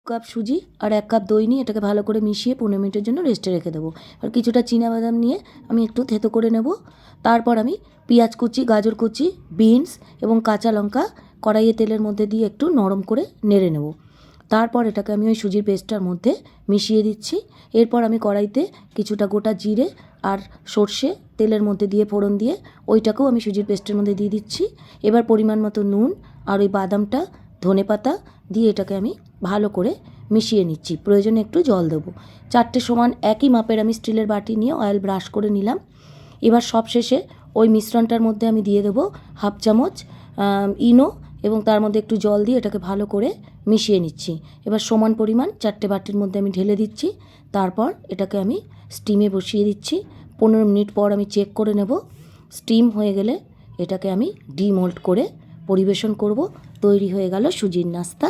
Cup সুজি আর 1 cup দই নিয়ে এটাকে ভালো করে মিশিয়ে 15 মিনিটের জন্য রেস্টে রেখে দেবো। আর কিছুটা চীনাবাদাম নিয়ে আমি একটু থেতো করে নেব। তারপর আমি পেঁয়াজ কুচি, গাজর কুচি, বিনস এবং কাঁচা লঙ্কা কড়াইয়ে তেলের মধ্যে দিয়ে একটু নরম করে নেড়ে নেব। তারপর এটাকে আমি ওই সুজির পেস্টটার মধ্যে মিশিয়ে দিচ্ছি। এরপর আমি কড়াইতে কিছুটা গোটা জিরে আর সর্ষে তেলের মধ্যে দিয়ে ফোড়ন দিয়ে ওইটাকেও আমি সুজির পেস্টের মধ্যে দিয়ে দিচ্ছি। এবার পরিমাণ মতো নুন আর ওই বাদামটা, ধনেপাতা দিয়ে এটাকে আমি ভালো করে মিশিয়ে নিচ্ছি। প্রয়োজনে একটু জল দেবো। 4টে সমান একই মাপের আমি স্টিলের বাটি নিয়ে অয়েল ব্রাশ করে নিলাম। এবার সবশেষে ওই মিশ্রণটার মধ্যে আমি দিয়ে দেবো হাফ চামচ ইনো এবং তার মধ্যে একটু জল দিয়ে এটাকে ভালো করে মিশিয়ে নিচ্ছি। এবার সমান পরিমাণ 4টে বাটির মধ্যে আমি ঢেলে দিচ্ছি। তারপর এটাকে আমি স্টিমে বসিয়ে দিচ্ছি। 15 মিনিট পর আমি চেক করে নেব। স্টিম হয়ে গেলে এটাকে আমি ডিমোল্ড করে পরিবেশন করব। তৈরি হয়ে গেল সুজির নাস্তা।